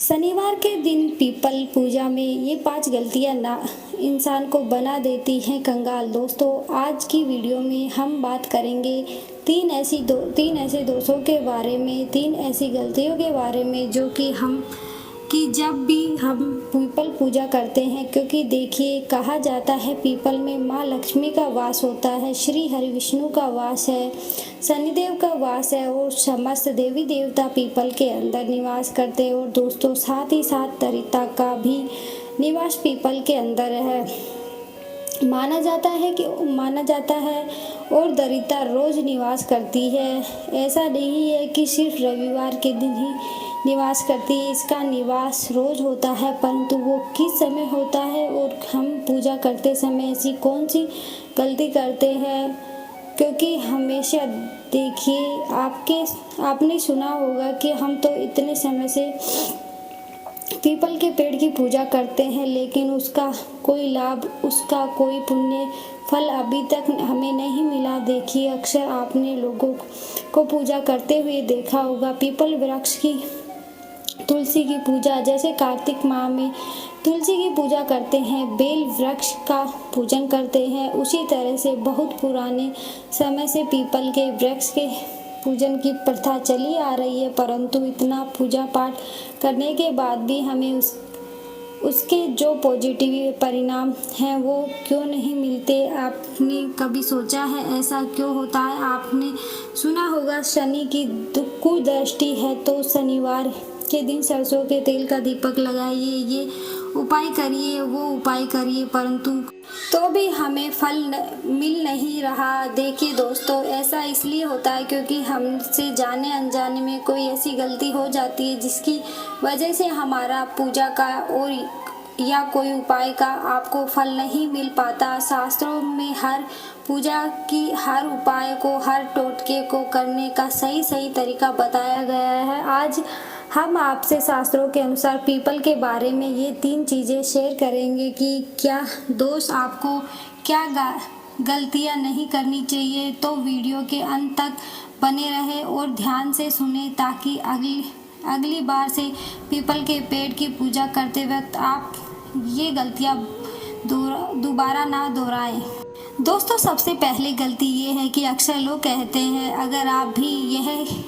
शनिवार के दिन पीपल पूजा में ये 5 गलतियां ना इंसान को बना देती हैं कंगाल। दोस्तों, आज की वीडियो में हम बात करेंगे तीन ऐसे दोषों के बारे में, 3 ऐसी गलतियों के बारे में जो कि जब भी हम पीपल पूजा करते हैं, क्योंकि देखिए कहा जाता है पीपल में माँ लक्ष्मी का वास होता है, श्री हरि विष्णु का वास है, शनिदेव का वास है और समस्त देवी देवता पीपल के अंदर निवास करते हैं। और दोस्तों, साथ ही साथ दरिता का भी निवास पीपल के अंदर है। माना जाता है और दरिता रोज निवास करती है। ऐसा नहीं है कि सिर्फ रविवार के दिन ही निवास करती है, इसका निवास रोज होता है, परंतु वो किस समय होता है और हम पूजा करते समय ऐसी कौन सी गलती करते हैं। क्योंकि हमेशा देखिए आपने सुना होगा कि हम तो इतने समय से पीपल के पेड़ की पूजा करते हैं, लेकिन उसका कोई लाभ, उसका कोई पुण्य फल अभी तक हमें नहीं मिला। देखिए अक्सर आपने लोगों को पूजा करते हुए देखा होगा, पीपल वृक्ष की, तुलसी की पूजा, जैसे कार्तिक माह में तुलसी की पूजा करते हैं, बेल वृक्ष का पूजन करते हैं, उसी तरह से बहुत पुराने समय से पीपल के वृक्ष के पूजन की प्रथा चली आ रही है। परंतु इतना पूजा पाठ करने के बाद भी हमें उसके जो पॉजिटिव परिणाम हैं वो क्यों नहीं मिलते। आपने कभी सोचा है ऐसा क्यों होता है? आपने सुना होगा शनि की कुदृष्टि है तो शनिवार के दिन सरसों के तेल का दीपक लगाइए, ये उपाय करिए, वो उपाय करिए, परंतु तो भी हमें फल मिल नहीं रहा। देखिए दोस्तों, ऐसा इसलिए होता है क्योंकि हमसे जाने अनजाने में कोई ऐसी गलती हो जाती है जिसकी वजह से हमारा पूजा का और या कोई उपाय का आपको फल नहीं मिल पाता। शास्त्रों में हर पूजा की, हर उपाय को, हर टोटके को करने का सही तरीका बताया गया है। आज हम आपसे शास्त्रों के अनुसार पीपल के बारे में ये 3 चीज़ें शेयर करेंगे कि क्या दोष आपको, क्या गलतियाँ नहीं करनी चाहिए। तो वीडियो के अंत तक बने रहे और ध्यान से सुने ताकि अगली बार से पीपल के पेड़ की पूजा करते वक्त आप ये गलतियाँ दोबारा ना दोहराएं। दोस्तों, सबसे पहली गलती ये है कि अक्सर लोग कहते हैं, अगर आप भी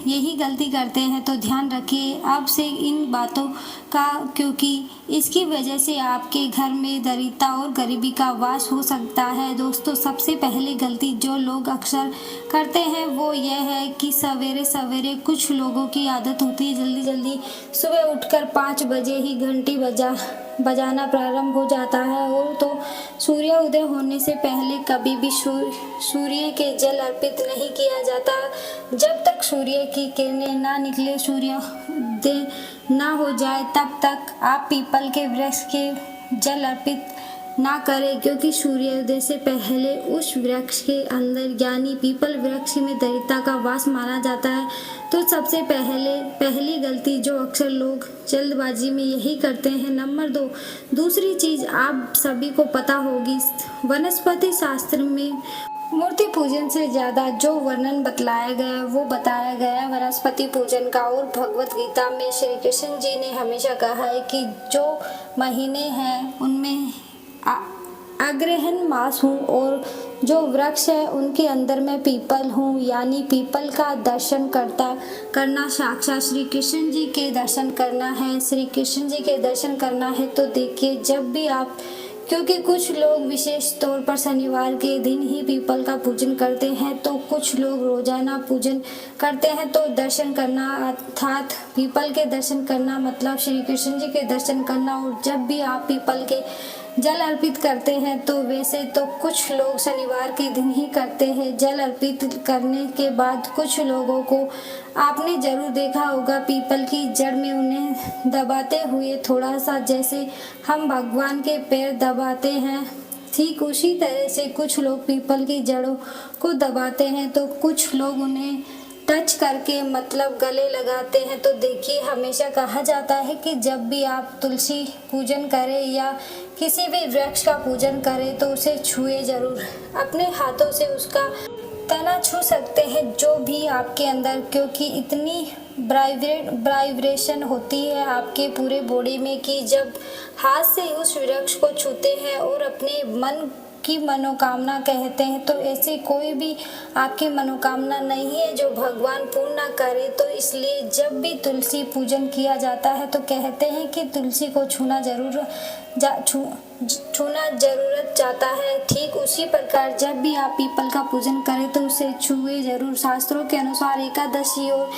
यही गलती करते हैं तो ध्यान रखिए अब से इन बातों का, क्योंकि इसकी वजह से आपके घर में दरिद्रता और गरीबी का वास हो सकता है। दोस्तों, सबसे पहली गलती जो लोग अक्सर करते हैं वो यह है कि सवेरे सवेरे कुछ लोगों की आदत होती है जल्दी सुबह उठकर 5 बजे ही घंटी बजाना प्रारंभ हो जाता है। और तो सूर्य उदय होने से पहले कभी भी सूर्य के जल अर्पित नहीं किया जाता। जब तक सूर्य की किरणें ना निकले, सूर्योदय ना हो जाए, तब तक आप पीपल के वृक्ष के जल अर्पित ना करें, क्योंकि सूर्योदय से पहले उस वृक्ष के अंदर यानी पीपल वृक्ष में दरिद्रता का वास माना जाता है। तो सबसे पहली गलती जो अक्सर लोग जल्दबाजी में यही करते हैं। नंबर 2, दूसरी चीज आप सभी को पता होगी, वनस्पति शास्त्र में मूर्ति पूजन से ज्यादा जो वर्णन बतलाया गया वो बताया गया वनस्पति पूजन का। और भगवत गीता में श्री कृष्ण जी ने हमेशा कहा है कि जो महीने हैं उनमें अग्रहण मास हूँ और जो वृक्ष है उनके अंदर मैं पीपल हूँ, यानी पीपल का दर्शन करना साक्षात श्री कृष्ण जी के दर्शन करना है। श्री कृष्ण जी के दर्शन करना है तो देखिए, जब भी आप, क्योंकि कुछ लोग विशेष तौर पर शनिवार के दिन ही पीपल का पूजन करते हैं, तो कुछ लोग रोजाना पूजन करते हैं। तो दर्शन करना अर्थात पीपल के दर्शन करना मतलब श्री कृष्ण जी के दर्शन करना। और जब भी आप पीपल के जल अर्पित करते हैं, तो वैसे तो कुछ लोग शनिवार के दिन ही करते हैं। जल अर्पित करने के बाद कुछ लोगों को आपने जरूर देखा होगा पीपल की जड़ में उन्हें दबाते हुए, थोड़ा सा जैसे हम भगवान के पैर दबाते हैं, ठीक उसी तरह से कुछ लोग पीपल की जड़ों को दबाते हैं। तो कुछ लोग उन्हें टच करके मतलब गले लगाते हैं। तो देखिए, हमेशा कहा जाता है कि जब भी आप तुलसी पूजन करें या किसी भी वृक्ष का पूजन करें तो उसे छुए जरूर, अपने हाथों से उसका तना छू सकते हैं जो भी आपके अंदर, क्योंकि इतनी वाइब्रेशन होती है आपके पूरे बॉडी में कि जब हाथ से उस वृक्ष को छूते हैं और अपने मन की मनोकामना कहते हैं, तो ऐसे कोई भी आपकी मनोकामना नहीं है जो भगवान पूर्ण ना करे। तो इसलिए जब भी तुलसी पूजन किया जाता है तो कहते हैं कि तुलसी को छूना जरूरत चाहता है। ठीक उसी प्रकार जब भी आप पीपल का पूजन करें तो उसे छुए जरूर। शास्त्रों के अनुसार एकादशी और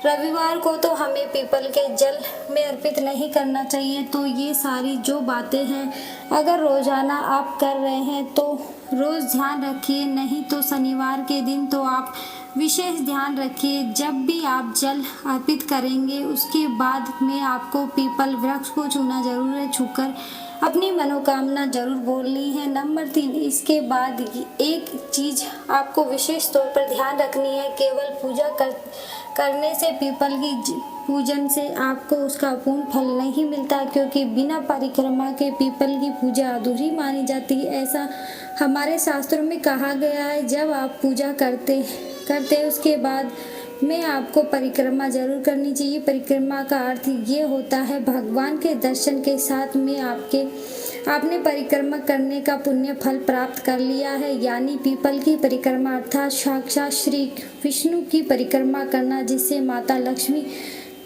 रविवार को तो हमें पीपल के जल में अर्पित नहीं करना चाहिए। तो ये सारी जो बातें हैं, अगर रोजाना आप कर रहे हैं तो रोज ध्यान रखिए, नहीं तो शनिवार के दिन तो आप विशेष ध्यान रखिए। जब भी आप जल अर्पित करेंगे उसके बाद में आपको पीपल वृक्ष को छूना जरूर है। छूकर अपनी मनोकामना जरूर बोलनी है। नंबर 3, इसके बाद एक चीज आपको विशेष तौर पर ध्यान रखनी है, केवल पूजा करने से पीपल की पूजन से आपको उसका पूर्ण फल नहीं मिलता, क्योंकि बिना परिक्रमा के पीपल की पूजा अधूरी मानी जाती है। ऐसा हमारे शास्त्रों में कहा गया है। जब आप पूजा करते उसके बाद में आपको परिक्रमा जरूर करनी चाहिए। परिक्रमा का अर्थ ये होता है भगवान के दर्शन के साथ में आपने परिक्रमा करने का पुण्य फल प्राप्त कर लिया है। यानी पीपल की परिक्रमा अर्थात साक्षात श्री विष्णु की परिक्रमा करना, जिससे माता लक्ष्मी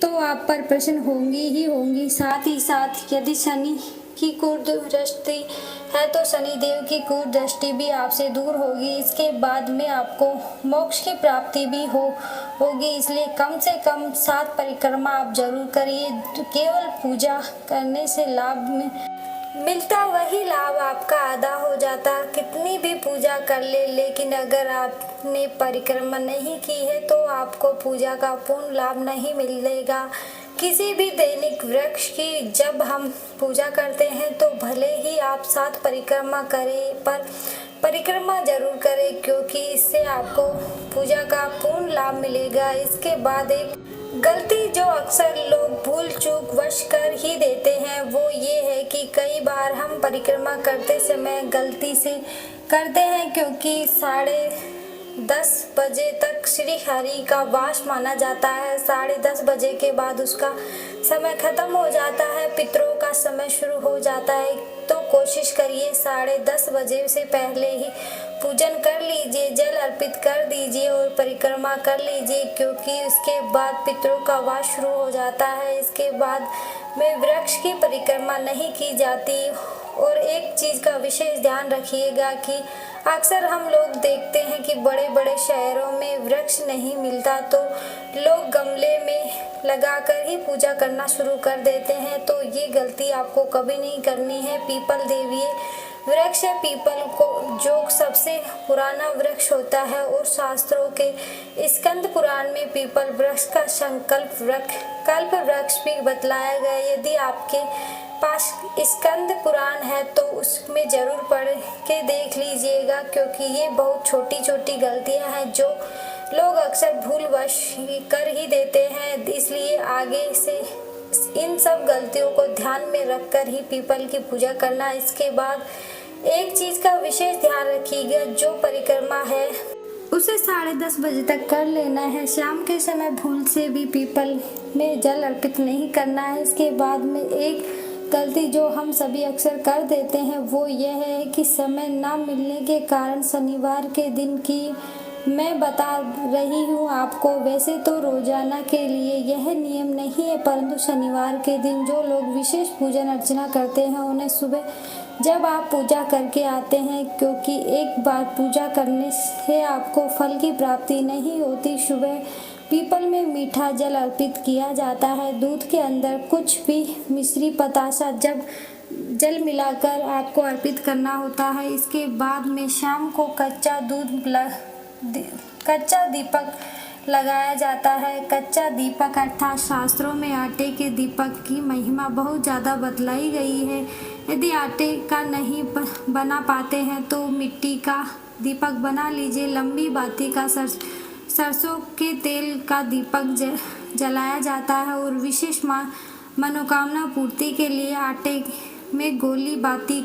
तो आप पर प्रसन्न होंगी ही होंगी। साथ ही साथ यदि शनि की कुदृष्टि है तो शनि देव की कुदृष्टि भी आपसे दूर होगी। इसके बाद में आपको मोक्ष की प्राप्ति भी होगी। इसलिए कम से कम 7 परिक्रमा आप जरूर करिए। केवल पूजा करने से लाभ मिलता वही लाभ आपका आधा हो जाता। कितनी भी पूजा कर ले, लेकिन अगर आपने परिक्रमा नहीं की है तो आपको पूजा का पूर्ण लाभ नहीं मिलेगा। किसी भी दैनिक वृक्ष की जब हम पूजा करते हैं तो भले ही आप 7 परिक्रमा करें, पर परिक्रमा जरूर करें, क्योंकि इससे आपको पूजा का पूर्ण लाभ मिलेगा। इसके बाद एक गलती जो अक्सर लोग भूल चूक वश कर ही देते हैं वो ये है कि कई बार हम परिक्रमा करते समय गलती से करते हैं, क्योंकि 10:30 बजे तक श्री हरि का वास माना जाता है। 10:30 बजे के बाद उसका समय खत्म हो जाता है, पितरों का समय शुरू हो जाता है। तो कोशिश करिए 10:30 बजे से पहले ही पूजन कर लीजिए, जल अर्पित कर दीजिए और परिक्रमा कर लीजिए, क्योंकि उसके बाद पितरों का वास शुरू हो जाता है। इसके बाद में वृक्ष की परिक्रमा नहीं की जाती। और एक चीज़ का विशेष ध्यान रखिएगा कि अक्सर हम लोग देखते हैं कि बड़े बड़े शहरों में वृक्ष नहीं मिलता तो लोग गमले में लगाकर ही पूजा करना शुरू कर देते हैं। तो ये गलती आपको कभी नहीं करनी है। पीपल देवीय वृक्ष है। पीपल को जो सबसे पुराना वृक्ष होता है और शास्त्रों के स्कंद पुराण में पीपल वृक्ष का कल्प वृक्ष भी बतलाया गया। यदि आपके पास स्कंद पुराण है तो उसमें जरूर पढ़ के देख लीजिएगा, क्योंकि ये बहुत छोटी छोटी गलतियां हैं जो लोग अक्सर भूलवश कर ही देते हैं। इसलिए आगे से इन सब गलतियों को ध्यान में रखकर ही पीपल की पूजा करना। इसके बाद एक चीज़ का विशेष ध्यान रखिएगा, जो परिक्रमा है उसे 10:30 बजे तक कर लेना है। शाम के समय भूल से भी पीपल में जल अर्पित नहीं करना है। इसके बाद में एक गलती जो हम सभी अक्सर कर देते हैं वो यह है कि समय ना मिलने के कारण शनिवार के दिन की मैं बता रही हूँ आपको। वैसे तो रोजाना के लिए यह नियम नहीं है, परंतु शनिवार के दिन जो लोग विशेष पूजन अर्चना करते हैं उन्हें सुबह जब आप पूजा करके आते हैं, क्योंकि एक बार पूजा करने से आपको फल की प्राप्ति नहीं होती। सुबह पीपल में मीठा जल अर्पित किया जाता है। दूध के अंदर कुछ भी मिश्री बतासा जब जल मिलाकर आपको अर्पित करना होता है। इसके बाद में शाम को कच्चा दीपक लगाया जाता है। कच्चा दीपक अर्थात शास्त्रों में आटे के दीपक की महिमा बहुत ज़्यादा बतलाई गई है। यदि आटे का नहीं बना पाते हैं तो मिट्टी का दीपक बना लीजिए। लंबी बाती का सरसों के तेल का दीपक जलाया जाता है और विशेष मनोकामना पूर्ति के लिए आटे में गोल बाती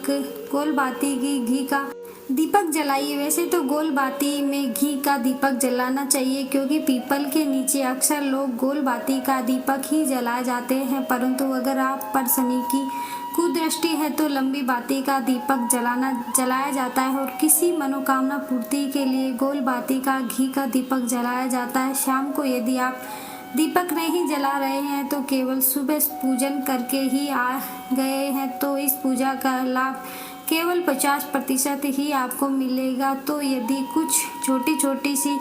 की घी का दीपक जलाइए। वैसे तो गोल बाती में घी का दीपक जलाना चाहिए, क्योंकि पीपल के नीचे अक्सर लोग गोल बाती का दीपक ही जलाए जाते हैं, परंतु अगर आप पर शनि की कुदृष्टि है तो लंबी बाती का दीपक जलाया जाता है और किसी मनोकामना पूर्ति के लिए गोल बाती का घी का दीपक जलाया जाता है। शाम को यदि आप दीपक नहीं जला रहे हैं तो केवल सुबह पूजन करके ही आ गए हैं तो इस पूजा का लाभ केवल 50% ही आपको मिलेगा। तो यदि कुछ छोटी छोटी सी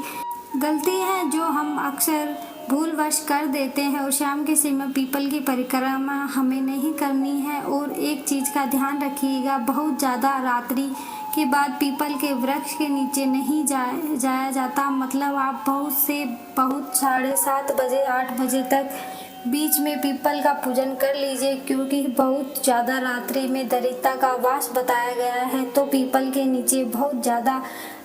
गलती है जो हम अक्सर भूलवश कर देते हैं, और शाम के समय पीपल की परिक्रमा हमें नहीं करनी है। और एक चीज़ का ध्यान रखिएगा, बहुत ज़्यादा रात्रि के बाद पीपल के वृक्ष के नीचे नहीं जाया जाता। मतलब आप बहुत 7:30 बजे 8 बजे तक बीच में पीपल का पूजन कर लीजिए, क्योंकि बहुत ज़्यादा रात्रि में दरिद्रता का वास बताया गया है। तो पीपल के नीचे बहुत ज़्यादा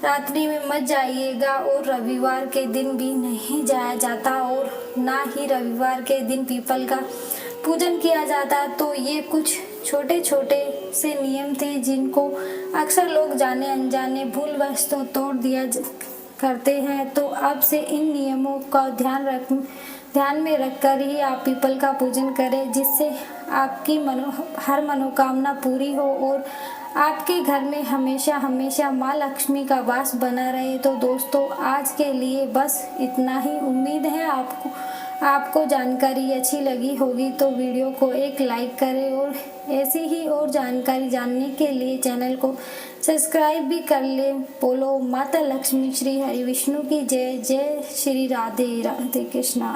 रात्रि में मत जाइएगा, और रविवार के दिन भी नहीं जाया जाता, और ना ही रविवार के दिन पीपल का पूजन किया जाता। तो ये कुछ छोटे छोटे से नियम थे जिनको अक्सर लोग जाने अनजाने भूलवश तो तोड़ दिया करते हैं। तो अब से इन नियमों का ध्यान में रखकर ही आप पीपल का पूजन करें, जिससे आपकी हर मनोकामना पूरी हो और आपके घर में हमेशा हमेशा माँ लक्ष्मी का वास बना रहे। तो दोस्तों, आज के लिए बस इतना ही। उम्मीद है आपको जानकारी अच्छी लगी होगी, तो वीडियो को एक लाइक करें, और ऐसी ही और जानकारी जानने के लिए चैनल को सब्सक्राइब भी कर लें। बोलो माता लक्ष्मी, श्री हरि विष्णु की जय। जय श्री राधे राधे कृष्णा।